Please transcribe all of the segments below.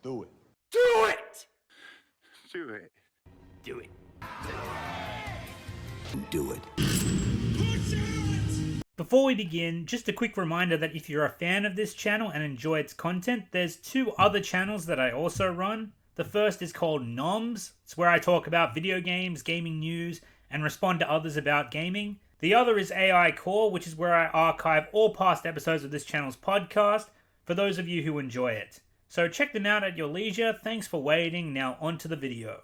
Do it. Do it! Do it. Do it. Do it. Before we begin, just a quick reminder that if you're a fan of this channel and enjoy its content, there's two other channels that I also run. The first is called NOMZ. It's where I talk about video games, gaming news, and respond to others about gaming. The other is AI Core, which is where I archive all past episodes of this channel's podcast for those of you who enjoy it. So check them out at your leisure. Thanks for waiting. Now on to the video.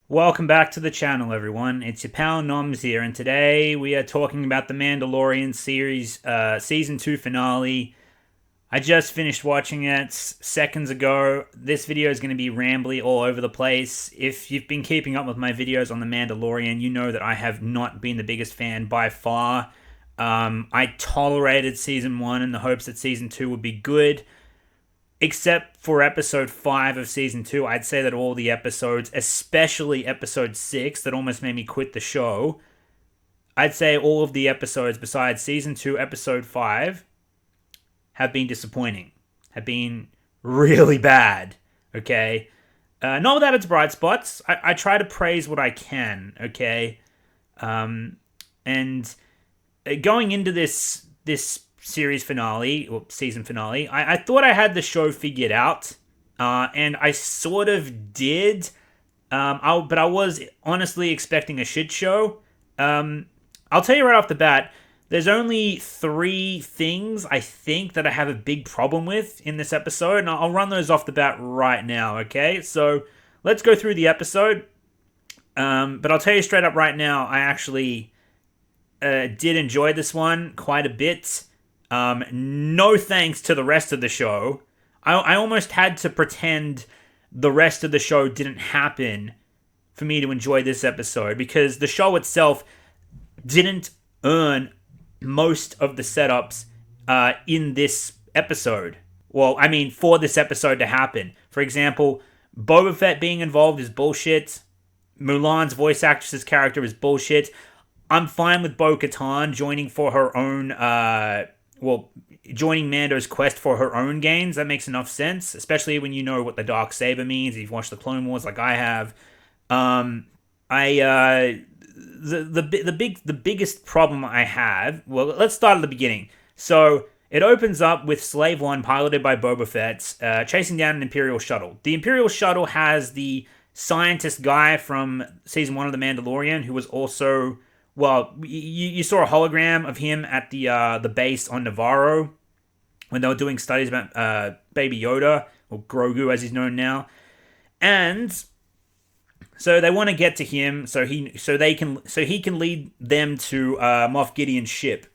Welcome back to the channel, everyone. It's your pal NOMZ here, and today we are talking about the Mandalorian series, Season 2 finale. I just finished watching it seconds ago. This video is going to be rambly all over the place. If you've been keeping up with my videos on the Mandalorian, you know that I have not been the biggest fan by far. I tolerated Season 1 in the hopes that Season 2 would be good. Except for episode 5 of season 2, I'd say that all the episodes, especially episode 6, that almost made me quit the show, I'd say all of the episodes besides season 2, episode 5, have been disappointing. Have been really bad, okay? Not without its bright spots. I try to praise what I can, okay? And going into this series finale, or season finale, I thought I had the show figured out, and I sort of did, but I was honestly expecting a shit show. I'll tell you right off the bat, there's only 3 things, I think, that I have a big problem with in this episode, and I'll run those off the bat right now, okay? So, let's go through the episode, but I'll tell you straight up right now, I actually did enjoy this one quite a bit. No thanks to the rest of the show. I almost had to pretend the rest of the show didn't happen for me to enjoy this episode, because the show itself didn't earn most of the setups in this episode. Well, I mean, for this episode to happen. For example, Boba Fett being involved is bullshit. Mulan's voice actress's character is bullshit. I'm fine with Katan joining for her own... joining Mando's quest for her own gains. That makes enough sense, especially when you know what the dark saber means. If you've watched the Clone Wars like I have. The biggest problem I have. Well, let's start at the beginning. So it opens up with Slave One, piloted by Boba Fett, chasing down an Imperial shuttle. The Imperial shuttle has the scientist guy from season 1 of The Mandalorian, who was also... Well, you saw a hologram of him at the base on Navarro when they were doing studies about Baby Yoda, or Grogu as he's known now. And so they want to get to him so he can lead them to Moff Gideon's ship,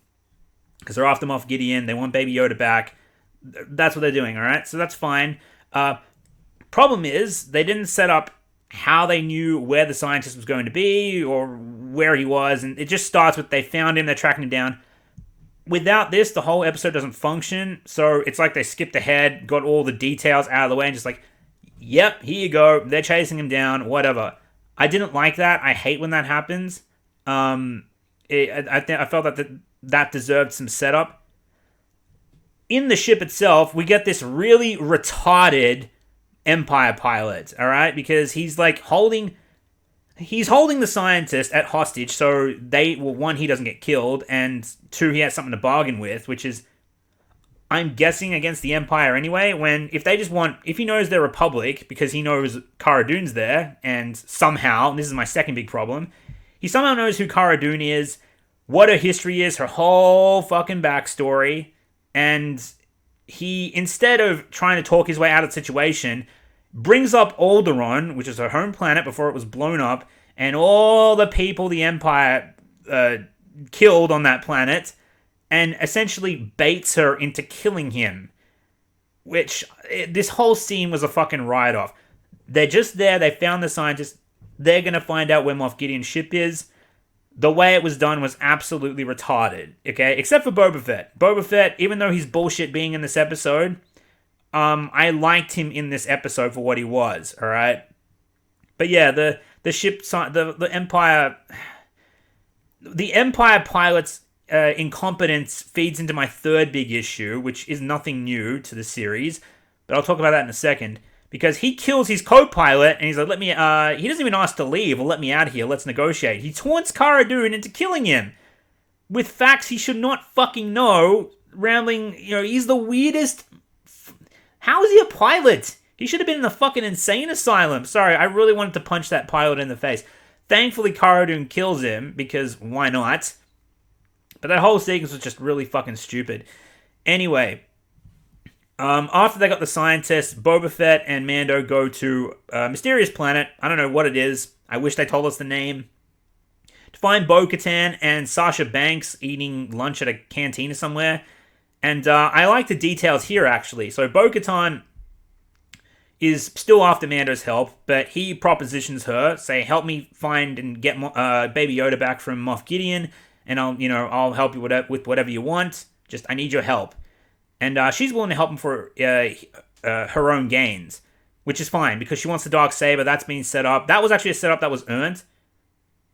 because they're after Moff Gideon. They want Baby Yoda back. That's what they're doing. All right, so that's fine. Problem is they didn't set up how they knew where the scientist was going to be or where he was, and it just starts with they found him, they're tracking him down. Without this, the whole episode doesn't function, so it's like they skipped ahead, got all the details out of the way, and just like, yep, here you go, they're chasing him down, whatever. I didn't like that. I hate when that happens. I felt that deserved some setup. In the ship itself, we get this really retarded Empire pilot, all right? Because he's holding the scientist at hostage, so one, he doesn't get killed, and 2, he has something to bargain with, which is, I'm guessing, against the Empire anyway, if he knows they're Republic, because he knows Cara Dune's there, and somehow, and this is my second big problem, he somehow knows who Cara Dune is, what her history is, her whole fucking backstory, and he, instead of trying to talk his way out of the situation, brings up Alderaan, which is her home planet before it was blown up, and all the people the Empire killed on that planet, and essentially baits her into killing him. This whole scene was a fucking write-off. They're just there, they found the scientist, they're going to find out where Moff Gideon's ship is. the way it was done was absolutely retarded, okay? Except for Boba Fett. Boba Fett, even though he's bullshit being in this episode, I liked him in this episode for what he was, alright? But yeah, the ship, the Empire... The Empire pilot's incompetence feeds into my third big issue, which is nothing new to the series, but I'll talk about that in a second. Because he kills his co-pilot, and he's like, he doesn't even ask to leave, or let me out here, let's negotiate. He taunts Cara Dune into killing him. With facts he should not fucking know, rambling, he's the weirdest... How is he a pilot? He should have been in the fucking insane asylum. Sorry, I really wanted to punch that pilot in the face. Thankfully, Cara Dune kills him, because why not? But that whole sequence was just really fucking stupid. Anyway... after they got the scientists, Boba Fett and Mando go to a mysterious planet. I don't know what it is. I wish they told us the name. To find Bo-Katan and Sasha Banks eating lunch at a cantina somewhere. And I like the details here, actually. So Bo-Katan is still after Mando's help, but he propositions her, say, help me find and get Baby Yoda back from Moff Gideon, and I'll help you with whatever you want. Just, I need your help. And she's willing to help him for her own gains, which is fine, because she wants the dark saber. That's being set up. That was actually a setup that was earned.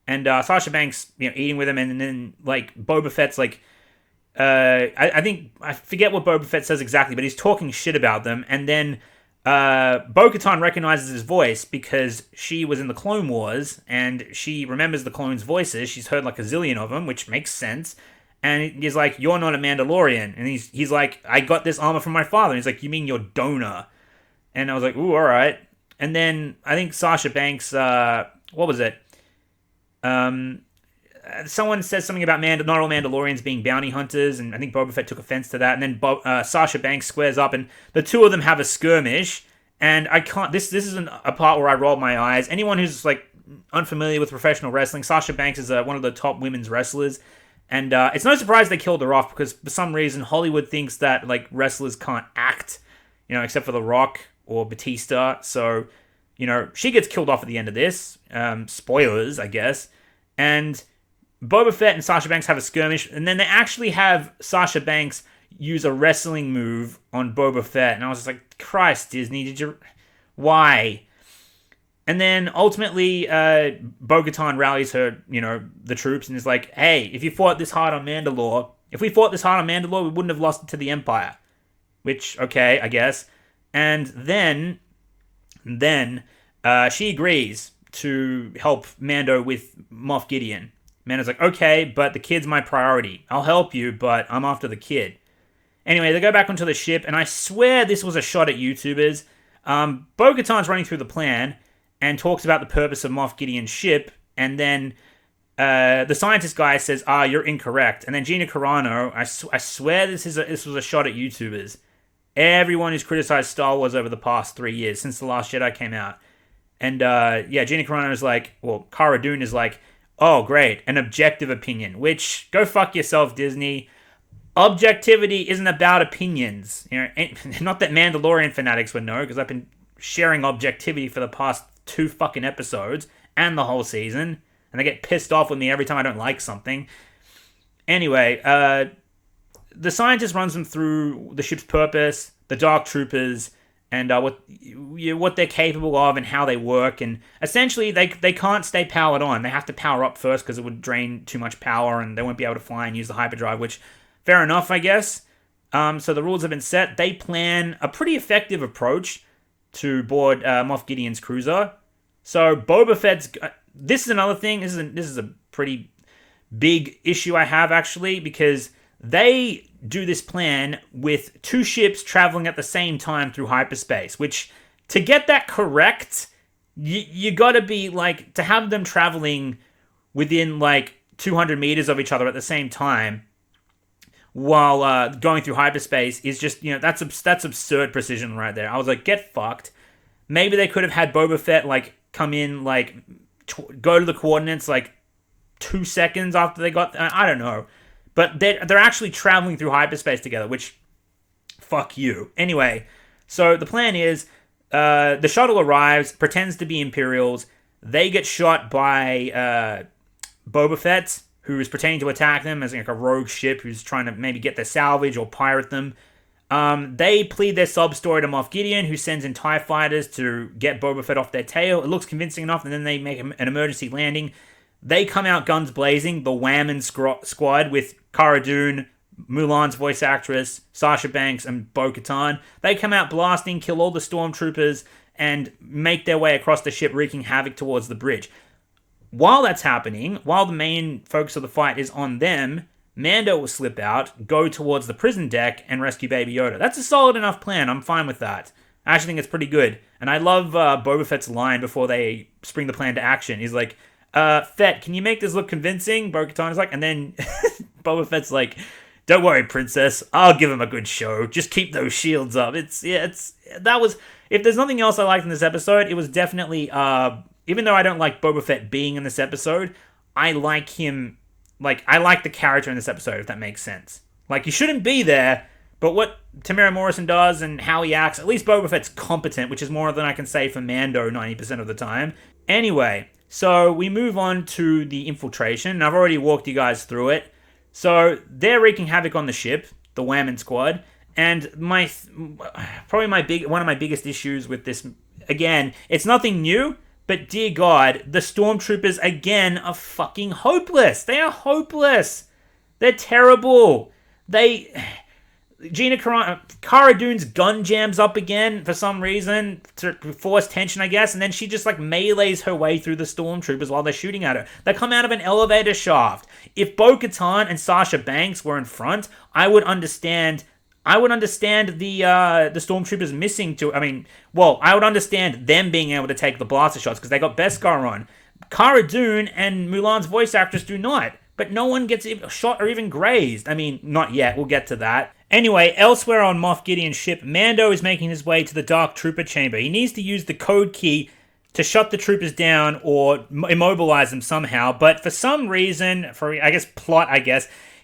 And Sasha Banks, eating with him, and then, Boba Fett's, I forget what Boba Fett says exactly, but he's talking shit about them. And then Bo-Katan recognizes his voice because she was in the Clone Wars, and she remembers the clones' voices. She's heard, a zillion of them, which makes sense. And he's like, you're not a Mandalorian. And he's like, I got this armor from my father. And he's like, you mean your donor? And I was like, ooh, all right. And then I think Sasha Banks, what was it? Someone says something about not all Mandalorians being bounty hunters. And I think Boba Fett took offense to that. And then Sasha Banks squares up, and the two of them have a skirmish. And I can't, this isn't a part where I rolled my eyes. Anyone who's unfamiliar with professional wrestling, Sasha Banks is one of the top women's wrestlers. And it's no surprise they killed her off, because for some reason Hollywood thinks that wrestlers can't act, except for The Rock or Batista. So, she gets killed off at the end of this. Spoilers, I guess. And Boba Fett and Sasha Banks have a skirmish, and then they actually have Sasha Banks use a wrestling move on Boba Fett. And I was just like, Christ, Disney, why? And then, ultimately, Bo-Katan rallies her, the troops, and is like, hey, if we fought this hard on Mandalore, we wouldn't have lost it to the Empire. Which, okay, I guess. And then she agrees to help Mando with Moff Gideon. Mando's like, okay, but the kid's my priority. I'll help you, but I'm after the kid. Anyway, they go back onto the ship, and I swear this was a shot at YouTubers. Bo-Katan's running through the plan, and talks about the purpose of Moff Gideon's ship, and then the scientist guy says, you're incorrect. And then Gina Carano, I swear this was a shot at YouTubers. Everyone who's criticized Star Wars over the past 3 years, since The Last Jedi came out. And Gina Carano is like, Cara Dune is like, oh, great, an objective opinion, which, go fuck yourself, Disney. Objectivity isn't about opinions. Not that Mandalorian fanatics would know, because I've been sharing objectivity for the past 2 fucking episodes and the whole season, and they get pissed off with me every time I don't like something. Anyway, the scientist runs them through the ship's purpose, the Dark Troopers, and what they're capable of and how they work. And essentially, they can't stay powered on. They have to power up first, because it would drain too much power, and they won't be able to fly and use the hyperdrive, which, fair enough, I guess. So the rules have been set. They plan a pretty effective approach to board Moff Gideon's cruiser. So Boba Fett's... this is another thing. This is a pretty big issue I have, actually, because they do this plan with 2 ships traveling at the same time through hyperspace, which, to get that correct, you gotta be, to have them traveling within, 200 meters of each other at the same time while going through hyperspace is just, that's absurd precision right there. I was like, get fucked. Maybe they could have had Boba Fett, come in, go to the coordinates, 2 seconds after they got... I don't know. But they're actually traveling through hyperspace together, which... Fuck you. Anyway, so the plan is, the shuttle arrives, pretends to be Imperials. They get shot by Boba Fett, who is pretending to attack them as like a rogue ship who's trying to maybe get their salvage or pirate them. They plead their sob story to Moff Gideon, who sends in TIE fighters to get Boba Fett off their tail. It looks convincing enough, and then they make an emergency landing. They come out guns blazing, the Whammon squad with Cara Dune, Mulan's voice actress, Sasha Banks, and Bo-Katan. They come out blasting, kill all the stormtroopers, and make their way across the ship, wreaking havoc towards the bridge. While that's happening, while the main focus of the fight is on them, Mando will slip out, go towards the prison deck, and rescue Baby Yoda. That's a solid enough plan. I'm fine with that. I actually think it's pretty good. And I love Boba Fett's line before they spring the plan to action. He's like, Fett, can you make this look convincing? Bo-Katan is like, and then Boba Fett's like, don't worry, princess. I'll give him a good show. Just keep those shields up. If there's nothing else I liked in this episode, it was definitely, even though I don't like Boba Fett being in this episode, I like him, I like the character in this episode, if that makes sense. He shouldn't be there, but what Tamara Morrison does and how he acts, at least Boba Fett's competent, which is more than I can say for Mando 90% of the time. Anyway, so we move on to the infiltration, and I've already walked you guys through it. So they're wreaking havoc on the ship, the Whammon squad, and one of my biggest issues with this, again, it's nothing new, but dear God, the stormtroopers again are fucking hopeless. They are hopeless. They're terrible. Cara Dune's gun jams up again for some reason, to force tension, I guess, and then she just melees her way through the stormtroopers while they're shooting at her. They come out of an elevator shaft. If Bo-Katan and Sasha Banks were in front, I would understand the stormtroopers missing I would understand them being able to take the blaster shots because they got Beskar on. Cara Dune and Mulan's voice actress do not. But no one gets shot or even grazed. Not yet. We'll get to that. Anyway, elsewhere on Moff Gideon's ship, Mando is making his way to the Dark Trooper chamber. He needs to use the code key to shut the troopers down or immobilize them somehow. But for some reason, plot,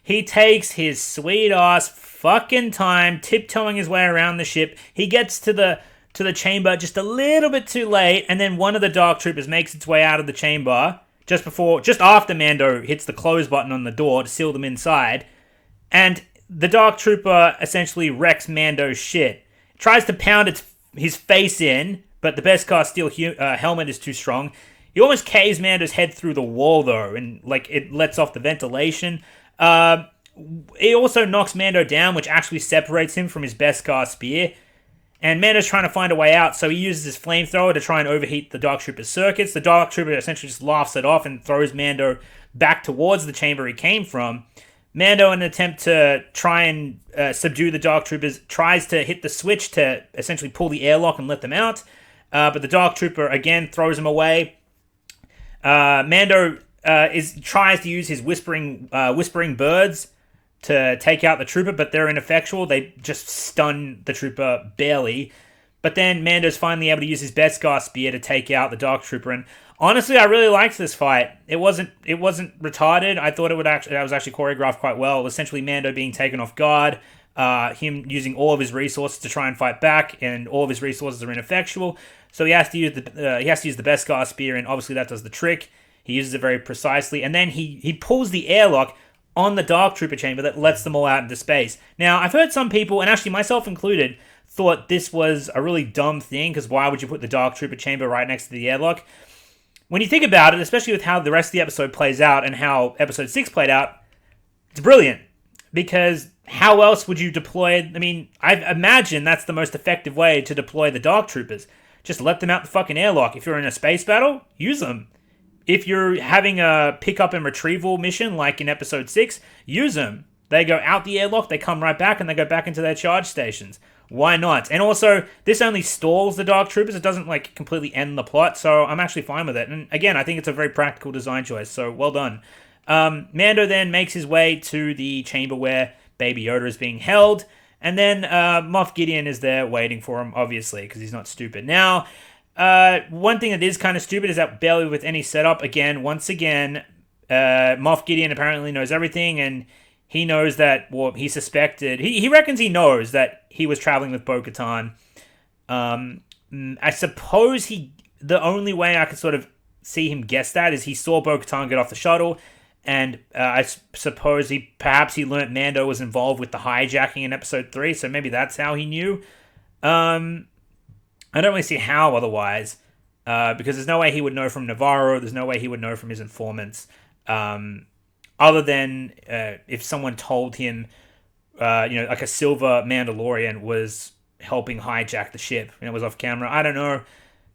he takes his sweet-ass fucking time tiptoeing his way around the ship. He gets to the chamber just a little bit too late, and then one of the Dark Troopers makes its way out of the chamber just after Mando hits the close button on the door to seal them inside, and the Dark Trooper essentially wrecks Mando's shit. Tries to pound his face in, but the Beskar steel helmet is too strong. He almost caves Mando's head through the wall, though, and it lets off the ventilation. It also knocks Mando down, which actually separates him from his Beskar spear. And Mando's trying to find a way out, so he uses his flamethrower to try and overheat the Dark Trooper's circuits. The Dark Trooper essentially just laughs it off and throws Mando back towards the chamber he came from. Mando, in an attempt to try and subdue the Dark Troopers, tries to hit the switch to essentially pull the airlock and let them out. But the Dark Trooper, again, throws him away. Mando tries to use his whispering birds to take out the trooper, but they're ineffectual. They just stun the trooper barely. But then Mando's finally able to use his Beskar spear to take out the Dark Trooper. And honestly, I really liked this fight. It wasn't retarded. I thought that was actually choreographed quite well. Essentially, Mando being taken off guard, him using all of his resources to try and fight back, and all of his resources are ineffectual. So he has to use the Beskar spear, and obviously that does the trick. He uses it very precisely, and then he pulls the airlock on the Dark Trooper chamber that lets them all out into space. Now, I've heard some people, and actually myself included, thought this was a really dumb thing, because why would you put the Dark Trooper chamber right next to the airlock? When you think about it, especially with how the rest of the episode plays out and how Episode 6 played out, it's brilliant. Because how else would you deploy it? I imagine that's the most effective way to deploy the Dark Troopers. Just let them out the fucking airlock. If you're in a space battle, use them. If you're having a pick-up and retrieval mission, like in Episode 6, use them. They go out the airlock, they come right back, and they go back into their charge stations. Why not? And also, this only stalls the Dark Troopers. It doesn't, completely end the plot, so I'm actually fine with it. And again, I think it's a very practical design choice, so well done. Mando then makes his way to the chamber where Baby Yoda is being held, and then Moff Gideon is there waiting for him, obviously, because he's not stupid. Now, one thing that is kind of stupid is that barely with any setup, once again, Moff Gideon apparently knows everything, and he knows that, he suspected, he reckons he knows that he was traveling with Bo-Katan. I suppose the only way I could sort of see him guess that is he saw Bo-Katan get off the shuttle, and I suppose perhaps he learnt Mando was involved with the hijacking in Episode 3, so maybe that's how he knew. I don't really see how otherwise, because there's no way he would know from Navarro, there's no way he would know from his informants, other than if someone told him, like a silver Mandalorian was helping hijack the ship and it was off camera. I don't know,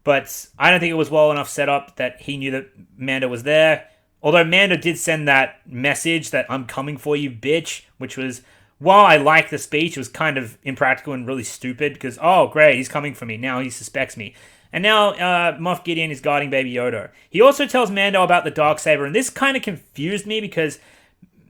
but I don't think it was well enough set up that he knew that Mando was there. Although Mando did send that message that I'm coming for you, bitch, which was, while I like the speech, it was kind of impractical and really stupid because, oh, great, he's coming for me. Now he suspects me. And now Moff Gideon is guarding Baby Yoda. He also tells Mando about the Darksaber, and this kind of confused me because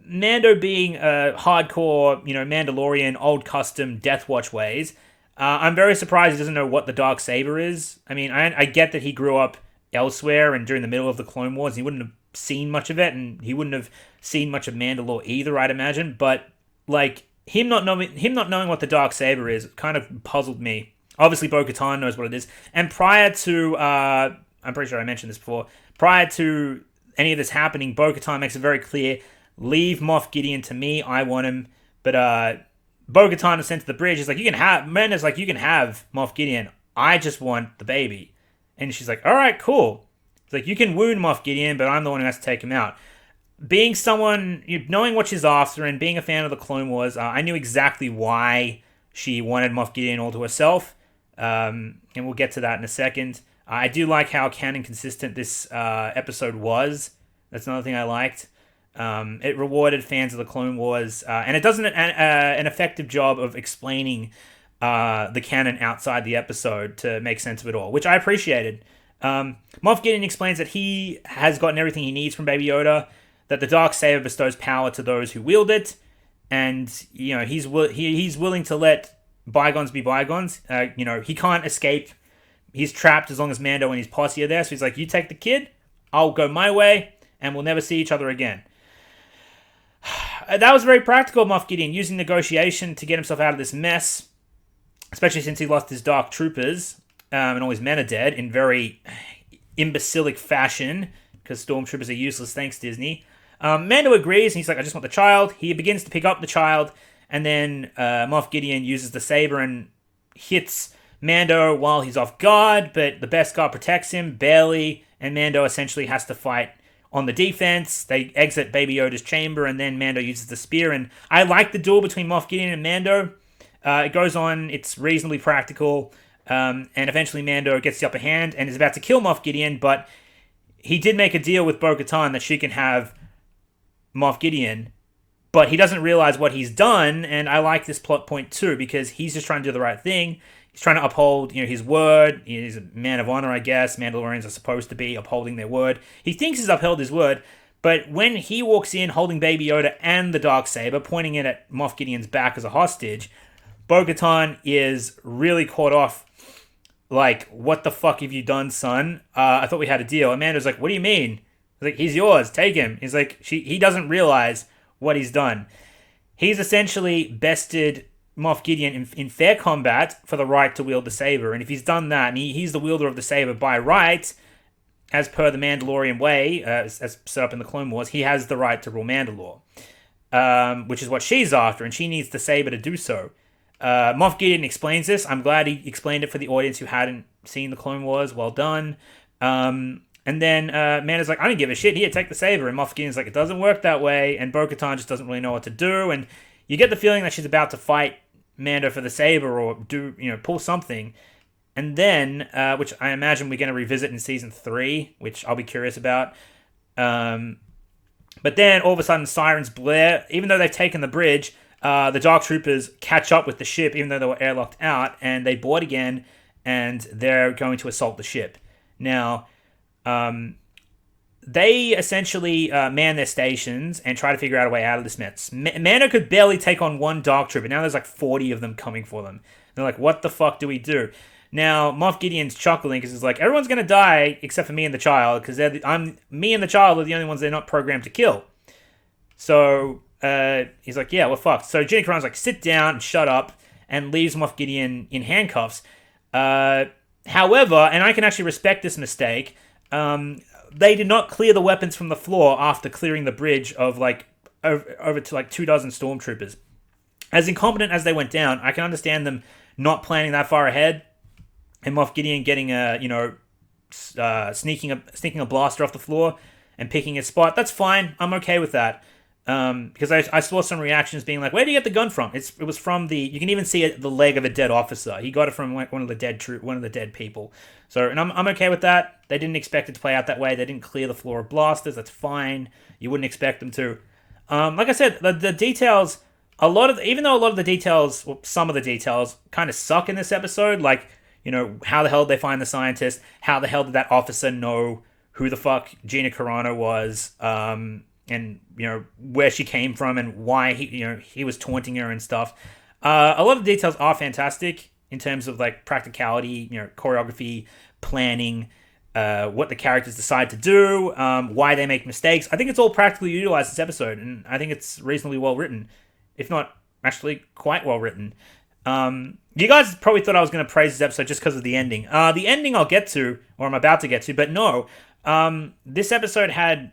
Mando being a hardcore, Mandalorian, old custom Death Watch ways, I'm very surprised he doesn't know what the Darksaber is. I mean, I get that he grew up elsewhere and during the middle of the Clone Wars, and he wouldn't have seen much of it, and he wouldn't have seen much of Mandalore either, I'd imagine. But like him not knowing what the Darksaber is kind of puzzled me. Obviously, Bo-Katan knows what it is, and prior to I'm pretty sure I mentioned this before. Prior to any of this happening, Bo-Katan makes it very clear: leave Moff Gideon to me. I want him. But Bo-Katan is sent to the bridge. He's like, you can have Moff Gideon. I just want the baby. And she's like, all right, cool. It's like, you can wound Moff Gideon, but I'm the one who has to take him out. Being someone, knowing what she's after and being a fan of the Clone Wars, I knew exactly why she wanted Moff Gideon all to herself. And we'll get to that in a second. I do like how canon consistent this episode was. That's another thing I liked. It rewarded fans of the Clone Wars, and it does an effective job of explaining the canon outside the episode to make sense of it all, which I appreciated. Moff Gideon explains that he has gotten everything he needs from Baby Yoda, that the Darksaber bestows power to those who wield it, and he's willing to let bygones be bygones. He can't escape. He's trapped as long as Mando and his posse are there, so he's like, you take the kid, I'll go my way, and we'll never see each other again. That was very practical, Moff Gideon, using negotiation to get himself out of this mess, especially since he lost his Dark Troopers, and all his men are dead in very imbecilic fashion, because Stormtroopers are useless, thanks Disney. Mando agrees, and he's like, I just want the child. He begins to pick up the child, and then Moff Gideon uses the saber and hits Mando while he's off guard, but the Beskar protects him, barely, and Mando essentially has to fight on the defense. They exit Baby Yoda's chamber, and then Mando uses the spear, and I like the duel between Moff Gideon and Mando. It goes on, it's reasonably practical, and eventually Mando gets the upper hand and is about to kill Moff Gideon, but he did make a deal with Bo-Katan that she can have Moff Gideon, but he doesn't realize what he's done, and I like this plot point too, because he's just trying to do the right thing. He's trying to uphold, his word. He's a man of honor, I guess. Mandalorians are supposed to be upholding their word. He thinks he's upheld his word, but when he walks in holding Baby Yoda and the Darksaber, pointing it at Moff Gideon's back as a hostage, Bo-Katan is really caught off. Like, what the fuck have you done, son? I thought we had a deal. Amanda's like, what do you mean? Like, he's yours. Take him. He's like, he doesn't realize what he's done. He's essentially bested Moff Gideon in fair combat for the right to wield the saber, and if he's done that, and he's the wielder of the saber by right, as per the Mandalorian way, as set up in the Clone Wars, he has the right to rule Mandalore, which is what she's after, and she needs the saber to do so. Moff Gideon explains this. I'm glad he explained it for the audience who hadn't seen the Clone Wars. Well done. And then Mando's like, I don't give a shit. Here, take the saber. And Moff Gideon's like, it doesn't work that way. And Bo-Katan just doesn't really know what to do. And you get the feeling that she's about to fight Mando for the saber or pull something. And then, which I imagine we're going to revisit in Season 3, which I'll be curious about. But then, all of a sudden, sirens blare. Even though they've taken the bridge, the Dark Troopers catch up with the ship, even though they were airlocked out, and they board again, and they're going to assault the ship. Now, they essentially man their stations and try to figure out a way out of this mess. Mando could barely take on one Dark Trooper. Now there's like 40 of them coming for them. They're like, what the fuck do we do? Now, Moff Gideon's chuckling because he's like, everyone's going to die except for me and the child, because me and the child are the only ones they're not programmed to kill. So he's like, yeah, we're fucked. So Gina Carano's like, sit down and shut up, and leaves Moff Gideon in handcuffs. However, and I can actually respect this mistake, they did not clear the weapons from the floor after clearing the bridge of like over to like 24 stormtroopers. As incompetent as they went down, I can understand them not planning that far ahead, and Moff Gideon getting sneaking a blaster off the floor and picking his spot. That's fine. I'm okay with that. Because I saw some reactions being like, "Where did you get the gun from?" It was from the. You can even see the leg of a dead officer. He got it from one of the dead people. So, and I'm okay with that. They didn't expect it to play out that way. They didn't clear the floor of blasters. That's fine. You wouldn't expect them to. Like I said, the details. Even though a lot of the details, or some of the details, kind of suck in this episode. Like, how the hell did they find the scientist? How the hell did that officer know who the fuck Gina Carano was? And where she came from and why he was taunting her and stuff. A lot of the details are fantastic in terms of like practicality, choreography, planning, what the characters decide to do, why they make mistakes. I think it's all practically utilized this episode, and I think it's reasonably well written, if not actually quite well written. You guys probably thought I was going to praise this episode just because of the ending. The ending I'll get to, or I'm about to get to, but no. This episode had,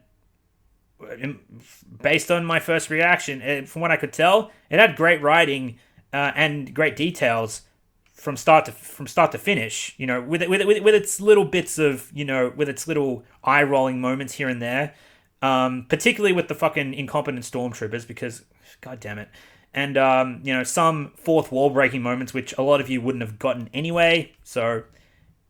based on my first reaction, from what I could tell, it had great writing and great details from start to finish. With its little bits of, with its little eye rolling moments here and there, particularly with the fucking incompetent stormtroopers, because god damn it, and some fourth wall breaking moments which a lot of you wouldn't have gotten anyway. So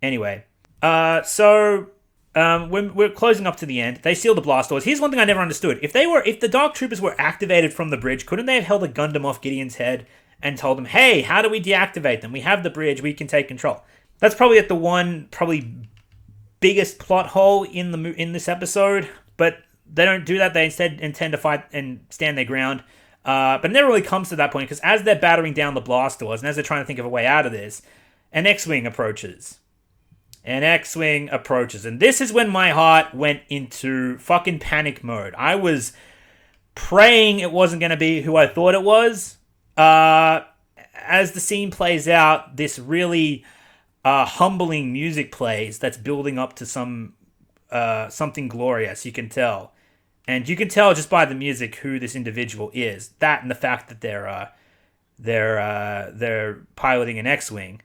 anyway, when we're closing up to the end, they seal the blast doors. Here's one thing I never understood. If the Dark Troopers were activated from the bridge, couldn't they have held a gun to Moff Gideon's head and told him, "Hey, how do we deactivate them? We have the bridge. We can take control." That's probably at the one biggest plot hole in this episode. But they don't do that. They instead intend to fight and stand their ground. But it never really comes to that point, because as they're battering down the blast doors and as they're trying to think of a way out of this, an X-Wing approaches. And this is when my heart went into fucking panic mode. I was praying it wasn't going to be who I thought it was. As the scene plays out, this really humbling music plays that's building up to something glorious, you can tell. And you can tell just by the music who this individual is. That and the fact that they're piloting an X-Wing.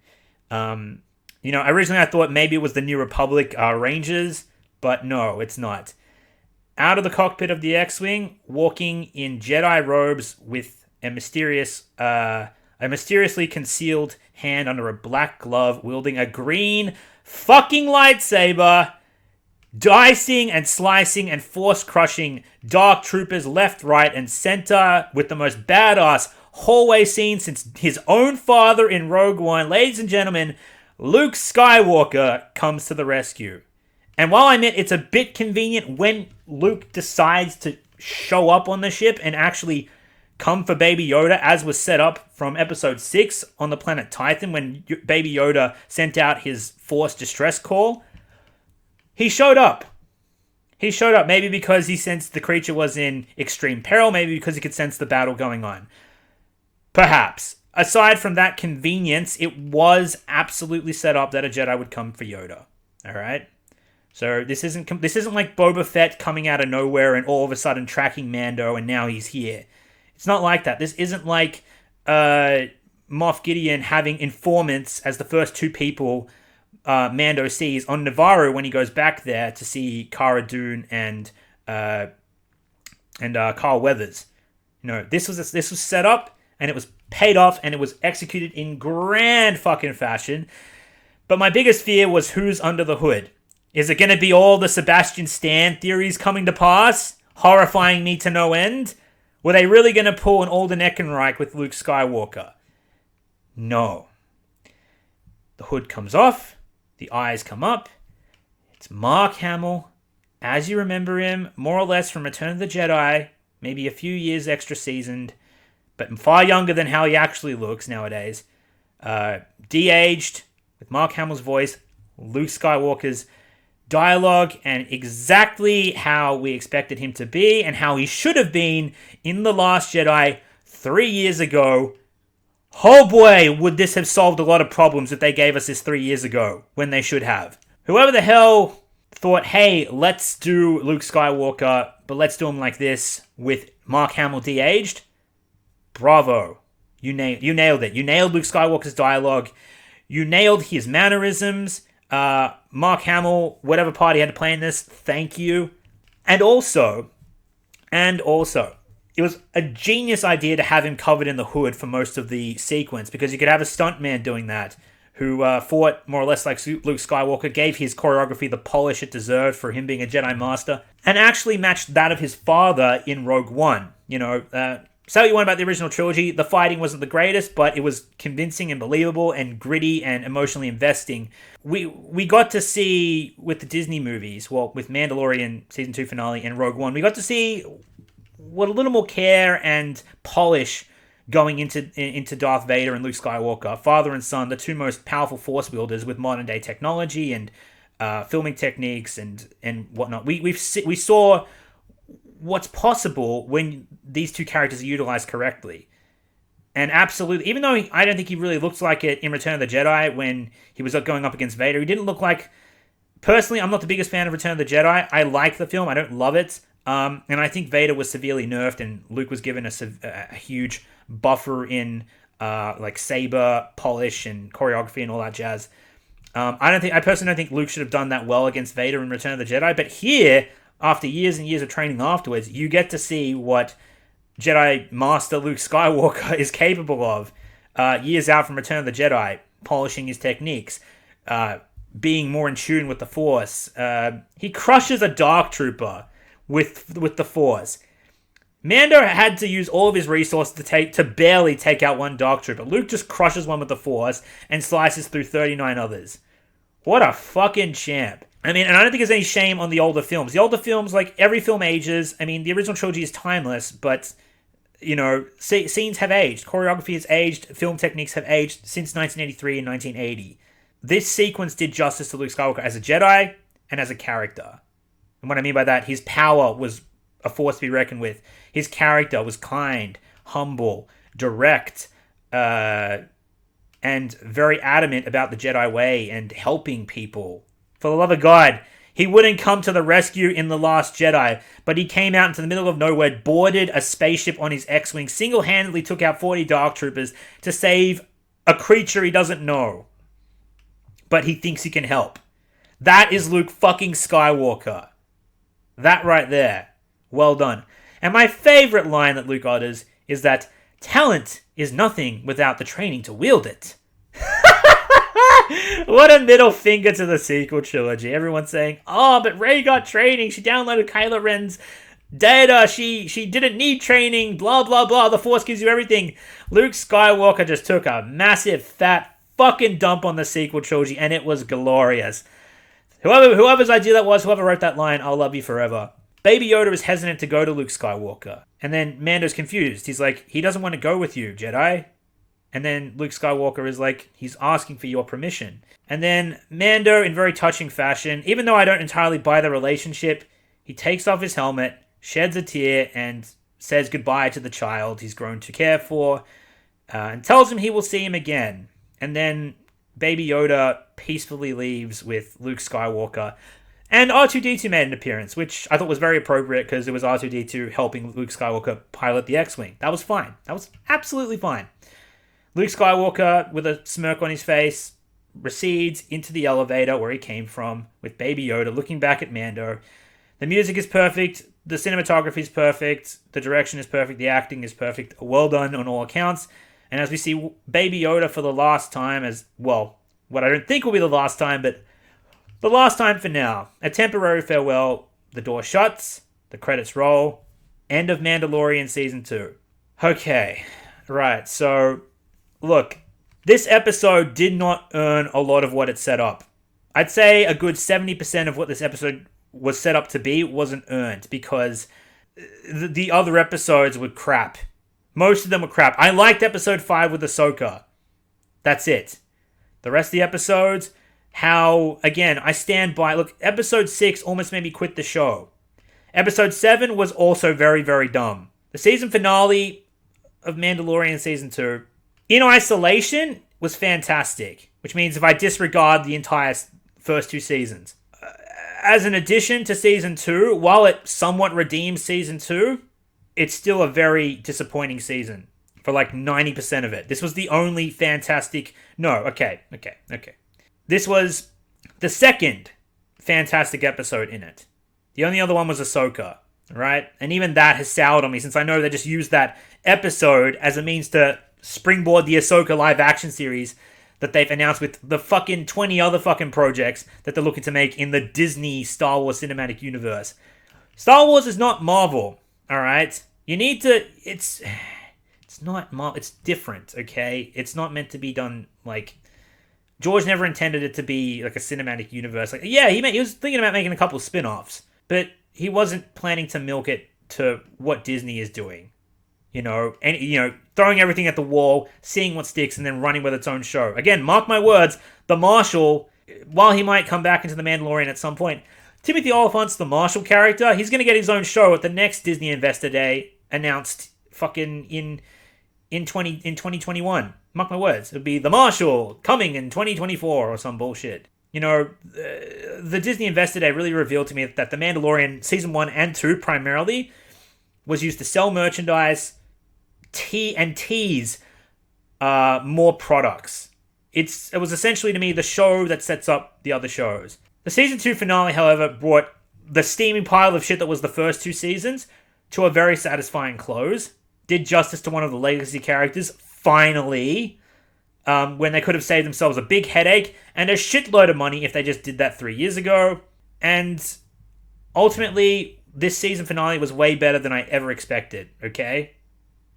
Originally I thought maybe it was the New Republic Rangers, but no, it's not. Out of the cockpit of the X-Wing, walking in Jedi robes with a mysteriously concealed hand under a black glove, wielding a green fucking lightsaber, dicing and slicing and force-crushing Dark Troopers left, right, and center with the most badass hallway scene since his own father in Rogue One. Ladies and gentlemen, Luke Skywalker comes to the rescue. And while I admit it's a bit convenient when Luke decides to show up on the ship and actually come for Baby Yoda, as was set up from Episode 6 on the planet Tython when Baby Yoda sent out his Force distress call, he showed up. Maybe because he sensed the creature was in extreme peril, maybe because he could sense the battle going on. Perhaps. Aside from that convenience, it was absolutely set up that a Jedi would come for Yoda. All right? So this isn't like Boba Fett coming out of nowhere and all of a sudden tracking Mando and now he's here. It's not like that. This isn't like Moff Gideon having informants as the first two people Mando sees on Navarro when he goes back there to see Cara Dune and Carl Weathers. This was set up and it was paid off and it was executed in grand fucking fashion. But my biggest fear was who's under the hood. Is it going to be all the Sebastian Stan theories coming to pass, horrifying me to no end? Were they really going to pull an Alden Ehrenreich with Luke Skywalker? No. The hood comes off. The eyes come up. It's Mark Hamill, as you remember him, more or less from Return of the Jedi, maybe a few years extra seasoned, but far younger than how he actually looks nowadays. De-aged, with Mark Hamill's voice, Luke Skywalker's dialogue, and exactly how we expected him to be, and how he should have been in The Last Jedi 3 years ago. Oh boy, would this have solved a lot of problems if they gave us this 3 years ago, when they should have. Whoever the hell thought, hey, let's do Luke Skywalker, but let's do him like this with Mark Hamill de-aged. Bravo. You nailed it. You nailed Luke Skywalker's dialogue. You nailed his mannerisms. Mark Hamill, whatever part he had to play in this, thank you. And also, it was a genius idea to have him covered in the hood for most of the sequence, because you could have a stuntman doing that, who fought more or less like Luke Skywalker, gave his choreography the polish it deserved for him being a Jedi Master, and actually matched that of his father in Rogue One. Say what you want about the original trilogy, the fighting wasn't the greatest, but it was convincing and believable and gritty and emotionally investing. We got to see with the Disney movies, well, with Mandalorian Season 2 finale and Rogue One, we got to see what a little more care and polish going into Darth Vader and Luke Skywalker, father and son, the two most powerful Force wielders with modern day technology and filming techniques and whatnot. We saw what's possible when these two characters are utilized correctly. And absolutely, even though I don't think he really looked like it in Return of the Jedi when he was going up against Vader, he didn't look like... Personally, I'm not the biggest fan of Return of the Jedi. I like the film. I don't love it. And I think Vader was severely nerfed and Luke was given a huge buffer in like Saber, polish, and choreography and all that jazz. I personally don't think Luke should have done that well against Vader in Return of the Jedi. But here, after years and years of training afterwards, you get to see what Jedi Master Luke Skywalker is capable of years out from Return of the Jedi, polishing his techniques, being more in tune with the Force. He crushes a Dark Trooper with the Force. Mando had to use all of his resources to barely take out one Dark Trooper. Luke just crushes one with the Force and slices through 39 others. What a fucking champ. I mean, and I don't think there's any shame on the older films. The older films, like, every film ages. I mean, the original trilogy is timeless, but, scenes have aged. Choreography has aged. Film techniques have aged since 1983 and 1980. This sequence did justice to Luke Skywalker as a Jedi and as a character. And what I mean by that, his power was a force to be reckoned with. His character was kind, humble, direct, and very adamant about the Jedi way and helping people. For the love of God, he wouldn't come to the rescue in The Last Jedi, but he came out into the middle of nowhere, boarded a spaceship on his X-Wing, single-handedly took out 40 Dark Troopers to save a creature he doesn't know. But he thinks he can help. That is Luke fucking Skywalker. That right there. Well done. And my favorite line that Luke utters is that talent is nothing without the training to wield it. What a middle finger to the sequel trilogy. Everyone's saying, oh, but Rey got training. She downloaded Kylo Ren's data. She didn't need training. Blah, blah, blah. The Force gives you everything. Luke Skywalker just took a massive, fat fucking dump on the sequel trilogy, and it was glorious. Whoever's idea that was, whoever wrote that line, I'll love you forever. Baby Yoda is hesitant to go to Luke Skywalker. And then Mando's confused. He's like, he doesn't want to go with you, Jedi. And then Luke Skywalker is like, he's asking for your permission. And then Mando, in very touching fashion, even though I don't entirely buy the relationship, he takes off his helmet, sheds a tear, and says goodbye to the child he's grown to care for, and tells him he will see him again. And then Baby Yoda peacefully leaves with Luke Skywalker. And R2-D2 made an appearance, which I thought was very appropriate because it was R2-D2 helping Luke Skywalker pilot the X-Wing. That was fine. That was absolutely fine. Luke Skywalker, with a smirk on his face, recedes into the elevator where he came from, with Baby Yoda looking back at Mando. The music is perfect, the cinematography is perfect, the direction is perfect, the acting is perfect. Well done on all accounts. And as we see Baby Yoda for the last time, as well, what I don't think will be the last time, but the last time for now. A temporary farewell, the door shuts, the credits roll, end of Mandalorian Season 2. Okay, right, so look, this episode did not earn a lot of what it set up. I'd say a good 70% of what this episode was set up to be wasn't earned because the other episodes were crap. Most of them were crap. I liked episode 5 with Ahsoka. That's it. The rest of the episodes, again, I stand by. Look, episode 6 almost made me quit the show. Episode 7 was also very, very dumb. The season finale of Mandalorian Season 2, in isolation, was fantastic. Which means if I disregard the entire first 2 seasons. as an addition to season 2, while it somewhat redeems season 2, it's still a very disappointing season for like 90% of it. This was the only fantastic... No, okay. This was the second fantastic episode in it. The only other one was Ahsoka, right? And even that has soured on me, since I know they just used that episode as a means to springboard the Ahsoka live action series that they've announced with the fucking 20 other fucking projects that they're looking to make in the Disney Star Wars cinematic universe. Star Wars is not Marvel, alright? You need to... It's not Marvel. It's different, okay? It's not meant to be done like... George never intended it to be like a cinematic universe. Like, yeah, he was thinking about making a couple spin-offs, but he wasn't planning to milk it to what Disney is doing. Throwing everything at the wall, seeing what sticks, and then running with its own show. Again, mark my words, the Marshal, while he might come back into The Mandalorian at some point, Timothy Olyphant's the Marshal character. He's going to get his own show at the next Disney Investor Day, announced fucking in 2021. Mark my words. It'll be The Marshal coming in 2024 or some bullshit. The Disney Investor Day really revealed to me that The Mandalorian Season 1 and 2 primarily was used to sell merchandise, tease more products. It was essentially, to me, the show that sets up the other shows. The Season 2 finale, however, brought the steaming pile of shit that was the first 2 seasons to a very satisfying close. Did justice to one of the legacy characters, finally, when they could have saved themselves a big headache and a shitload of money if they just did that 3 years ago. And ultimately, this season finale was way better than I ever expected, okay?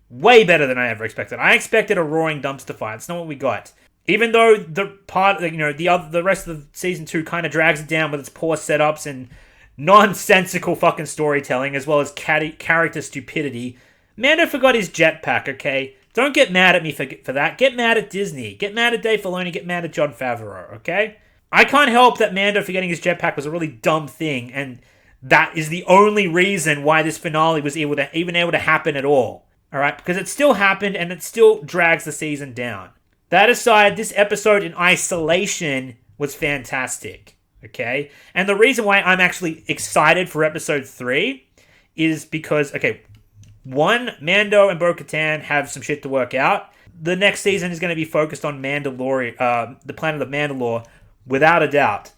Way better than I ever expected. I expected a roaring dumpster fire. It's not what we got. Even though the rest of season 2 kind of drags it down with its poor setups and nonsensical fucking storytelling, as well as character stupidity, Mando forgot his jetpack, okay? Don't get mad at me for that. Get mad at Disney. Get mad at Dave Filoni. Get mad at Jon Favreau, okay? I can't help that Mando forgetting his jetpack was a really dumb thing, and that is the only reason why this finale was even able to happen at all. Alright? Because it still happened, and it still drags the season down. That aside, this episode in isolation was fantastic. Okay? And the reason why I'm actually excited for episode 3 is because, okay, one, Mando and Bo-Katan have some shit to work out. The next season is going to be focused on Mandalorian, the planet of Mandalore, without a doubt.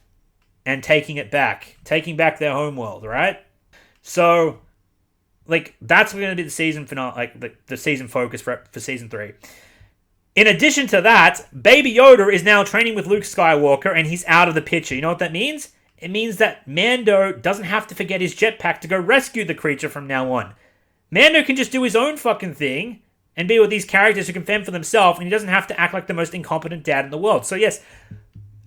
And taking back their homeworld, right? So, like, that's going to be the season finale, like, the season focus for season 3. In addition to that, Baby Yoda is now training with Luke Skywalker, and he's out of the picture. You know what that means? It means that Mando doesn't have to forget his jetpack to go rescue the creature from now on. Mando can just do his own fucking thing and be with these characters who can fend for themselves, and he doesn't have to act like the most incompetent dad in the world. So yes,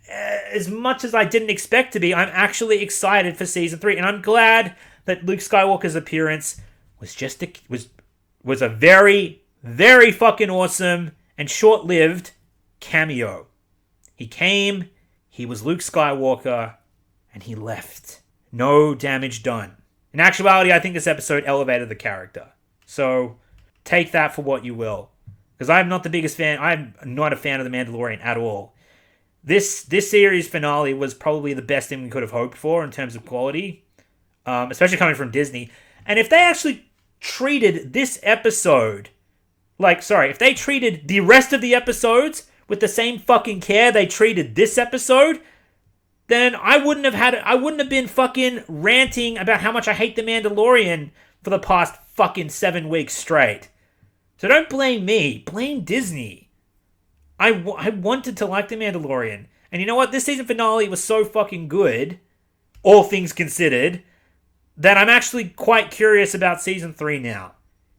as much as I didn't expect to be, I'm actually excited for season 3, and I'm glad that Luke Skywalker's appearance was a very, very fucking awesome and short-lived cameo. He came, he was Luke Skywalker, and he left. No damage done. In actuality, I think this episode elevated the character. So, take that for what you will. Because I'm not the biggest fan. I'm not a fan of The Mandalorian at all. This series finale was probably the best thing we could have hoped for in terms of quality. Especially coming from Disney. And if they actually treated this episode... if they treated the rest of the episodes with the same fucking care they treated this episode... then I wouldn't have been fucking ranting about how much I hate The Mandalorian for the past fucking 7 weeks straight. So don't blame me. Blame Disney. I wanted to like The Mandalorian. And you know what? This season finale was so fucking good, all things considered, that I'm actually quite curious about season 3 now.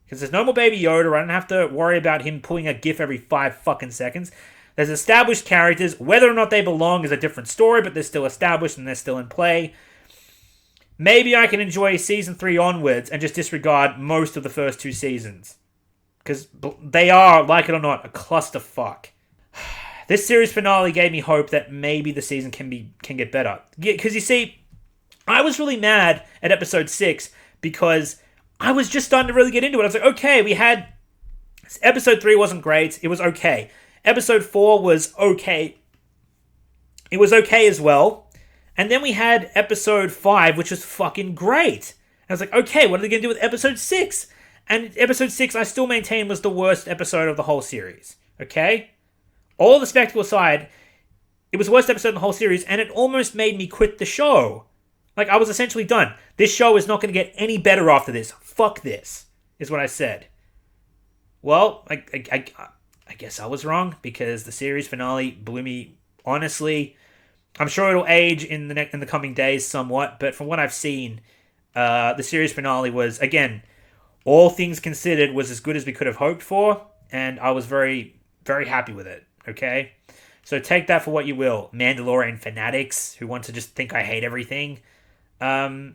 Because there's no more Baby Yoda. I don't have to worry about him pulling a gif every 5 fucking seconds. There's established characters. Whether or not they belong is a different story, but they're still established and they're still in play. Maybe I can enjoy season 3 onwards and just disregard most of the first 2 seasons. Because they are, like it or not, a clusterfuck. This series finale gave me hope that maybe the season can get better. Because you see, I was really mad at episode 6 because I was just starting to really get into it. I was like, okay, we had... Episode 3 wasn't great. It was okay. Episode 4 was okay. It was okay as well. And then we had episode 5, which was fucking great. And I was like, okay, what are they going to do with episode 6? And episode 6, I still maintain, was the worst episode of the whole series. Okay? All the spectacle aside, it was the worst episode in the whole series, and it almost made me quit the show. Like, I was essentially done. This show is not going to get any better after this. Fuck this, is what I said. Well, I guess I was wrong, because the series finale blew me, honestly. I'm sure it'll age in the coming days somewhat, but from what I've seen, the series finale was, again, all things considered, was as good as we could have hoped for, and I was very, very happy with it, okay? So take that for what you will, Mandalorian fanatics who want to just think I hate everything. There's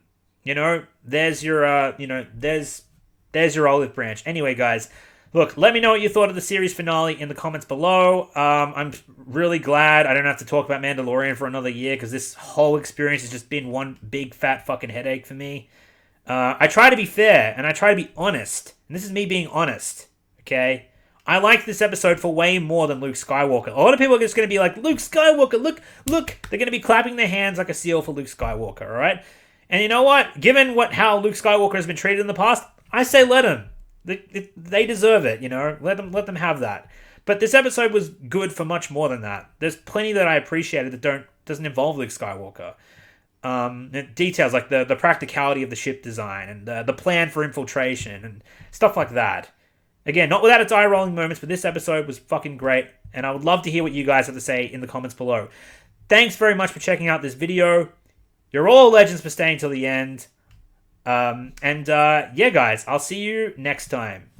your, there's your olive branch. Anyway, guys, look, let me know what you thought of the series finale in the comments below. I'm really glad I don't have to talk about Mandalorian for another year, because this whole experience has just been one big fat fucking headache for me. I try to be fair, and I try to be honest. And this is me being honest, okay? I like this episode for way more than Luke Skywalker. A lot of people are just going to be like, Luke Skywalker, look. They're going to be clapping their hands like a seal for Luke Skywalker, all right? And you know what? Given how Luke Skywalker has been treated in the past, I say let him. They deserve it, Let them have that. But this episode was good for much more than that. There's plenty that I appreciated that doesn't involve Luke Skywalker. Details like the practicality of the ship design and the plan for infiltration and stuff like that. Again, not without its eye-rolling moments, but this episode was fucking great, and I would love to hear what you guys have to say in the comments below. Thanks very much for checking out this video. You're all legends for staying till the end. Yeah, guys, I'll see you next time.